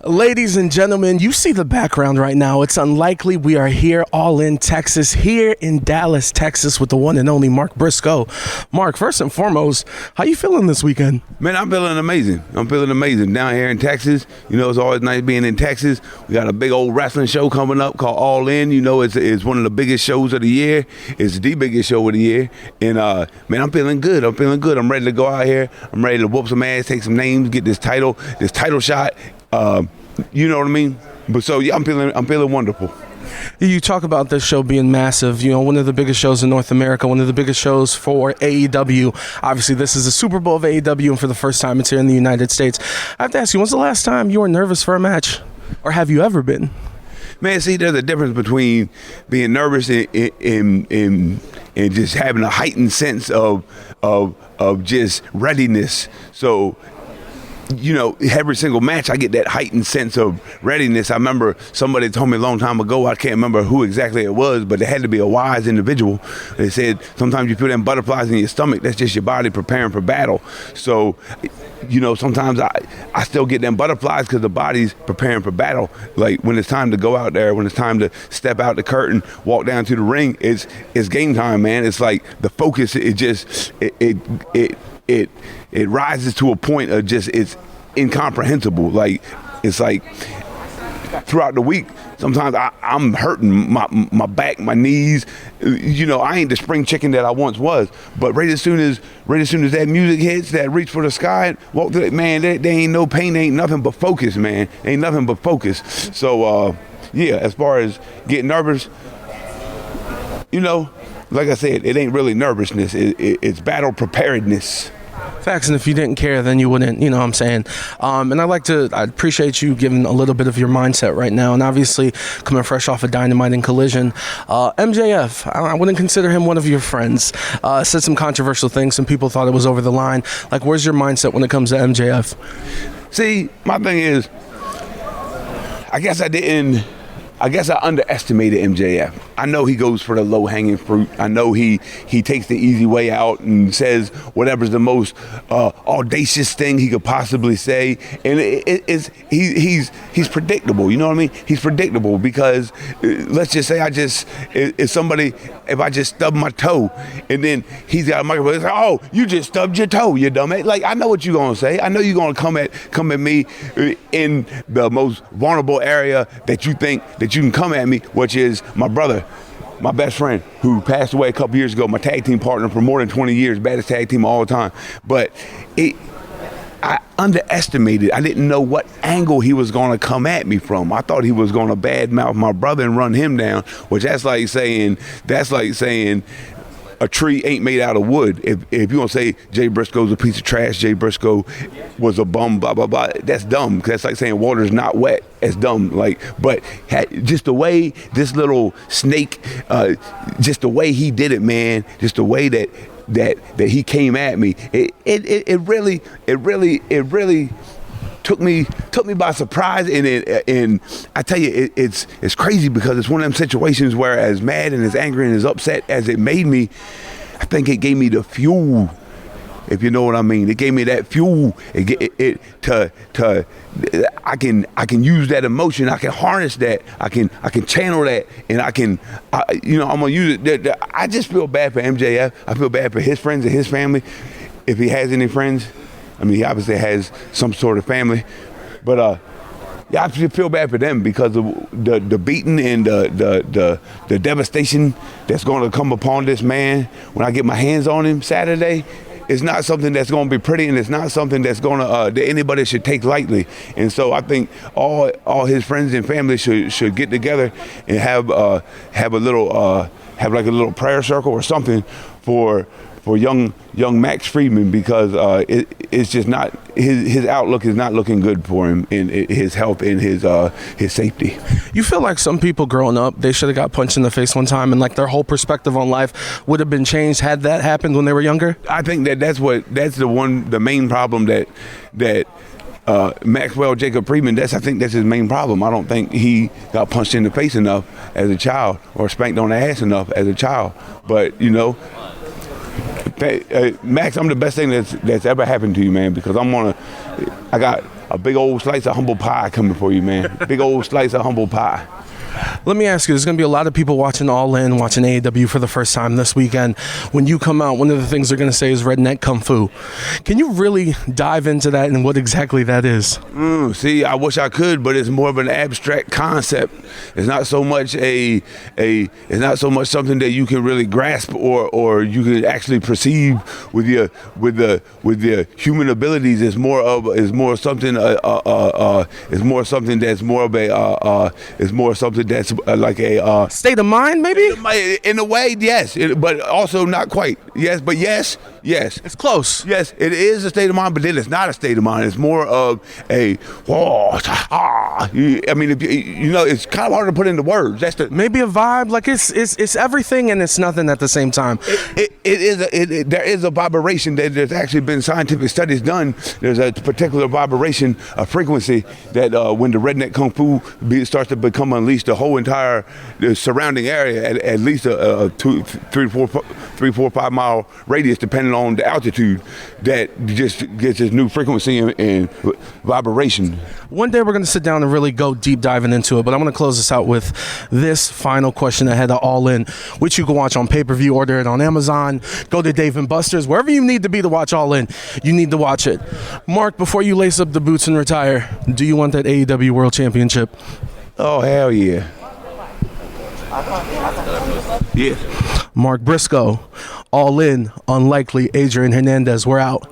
Ladies and gentlemen, you see the background right now. It's unlikely. We are here all in Texas, here in Dallas, Texas, with the one and only Mark Briscoe. Mark, first and foremost, how you feeling this weekend? Man, I'm feeling amazing. Down here in Texas. You know, it's always nice being in Texas. We got a big old wrestling show coming up called All In. You know, it's one of the biggest shows of the year. It's the biggest show of the year. And, man, I'm feeling good. I'm ready to go out here. I'm ready to whoop some ass, take some names, get this title shot. You know what I mean? But so yeah, I'm feeling wonderful. You talk about this show being massive, you know, one of the biggest shows in North America, one of the biggest shows for AEW. Obviously, this is the Super Bowl of AEW, and for the first time, it's here in the United States. I have to ask you, when's the last time you were nervous for a match? Or have you ever been? Man, see, there's a difference between being nervous and just having a heightened sense of just readiness. So, you know, every single match, I get that heightened sense of readiness. I remember somebody told me a long time ago, I can't remember who exactly it was, but it had to be a wise individual. They said, sometimes you feel them butterflies in your stomach, that's just your body preparing for battle. So, you know, sometimes I still get them butterflies because the body's preparing for battle. Like when it's time to go out there, when it's time to step out the curtain, walk down to the ring, it's game time, man. It's like the focus, it rises to a point of just, it's incomprehensible. Like, it's like throughout the week, sometimes I'm hurting my back, my knees. You know, I ain't the spring chicken that I once was. But right as soon as that music hits, that reach for the sky, walk through it, man, there ain't no pain, there ain't nothing but focus, man. Ain't nothing but focus. So, yeah, as far as getting nervous, you know, like I said, it ain't really nervousness. It's battle preparedness. Facts, and if you didn't care, then you wouldn't, you know what I'm saying? And I appreciate you giving a little bit of your mindset right now, and obviously coming fresh off of Dynamite and Collision. MJF, I wouldn't consider him one of your friends. Said some controversial things, some people thought it was over the line. Like, where's your mindset when it comes to MJF? See, my thing is, I guess I underestimated MJF. I know he goes for the low-hanging fruit. I know he takes the easy way out and says whatever's the most audacious thing he could possibly say. And he's predictable. You know what I mean? He's predictable because let's just say if I just stub my toe and then he's got a microphone, it's like, oh, you just stubbed your toe, you dumbass. Like, I know what you're gonna say. I know you're gonna come at me in the most vulnerable area that you think that you can come at me, which is my brother, my best friend, who passed away a couple years ago, my tag team partner for more than 20 years, baddest tag team of all time. But I underestimated. I didn't know what angle he was going to come at me from. I thought he was going to badmouth my brother and run him down, which that's like saying a tree ain't made out of wood. If you're going to say Jay Briscoe's a piece of trash, Jay Briscoe was a bum, blah, blah, blah, that's dumb. That's like saying water's not wet. It's dumb. Like, but just the way this little snake, just the way he did it, man, just the way that he came at me, it really took me by surprise, and I tell you, it's crazy because it's one of them situations where, as mad and as angry and as upset as it made me, I think it gave me the fuel, if you know what I mean. It gave me that fuel. I can use that emotion. I can harness that. I can channel that, and I'm gonna use it. I just feel bad for MJF. I feel bad for his friends and his family, if he has any friends. I mean, he obviously has some sort of family, but yeah, I feel bad for them because of the beating and the devastation that's going to come upon this man when I get my hands on him Saturday. It's not something that's going to be pretty, and it's not something that's going to that anybody should take lightly. And so I think all his friends and family should get together and have a little prayer circle or something for young Max Friedman, because it's just not, his outlook is not looking good for him in his health and his safety. You feel like some people growing up, they should have got punched in the face one time, and like their whole perspective on life would have been changed had that happened when they were younger? I think that's the main problem that Maxwell Jacob Friedman, I think that's his main problem. I don't think he got punched in the face enough as a child or spanked on the ass enough as a child. But, you know, Max, I'm the best thing that's ever happened to you, man, because I a big old slice of humble pie coming for you, man. Big old slice of humble pie. Let me ask you, there's going to be a lot of people watching All In, watching AEW for the first time this weekend. When you come out, one of the things they're going to say is Redneck Kung Fu. Can you really dive into that and what exactly that is? See, I wish I could, but it's more of an abstract concept. It's not so much it's not so much something that you can really grasp or you can actually perceive with your human abilities. It's more something that's like a State of mind, maybe? in a way, yes, but also not quite. Yes, but yes. It's close. Yes, it is a state of mind, but then it's not a state of mind. It's more of a I mean, if it's kind of hard to put into words. That's Maybe a vibe, like it's everything and it's nothing at the same time. There is a vibration that there's actually been scientific studies done. There's a particular vibration, a frequency that when the redneck kung fu starts to become unleashed, the whole entire surrounding area at least a 3, 4, 5 mile radius, depending on the altitude, that just gets this new frequency and vibration. One day we're going to sit down and really go deep diving into it, but I'm going to close this out with this final question ahead of All In, which you can watch on pay-per-view, order it on Amazon, go to Dave & Buster's, wherever you need to be to watch All In, you need to watch it. Mark, before you lace up the boots and retire, do you want that AEW World Championship? Oh, hell yeah. Yeah. Mark Briscoe, All In, Unlikely, Adrian Hernandez, we're out.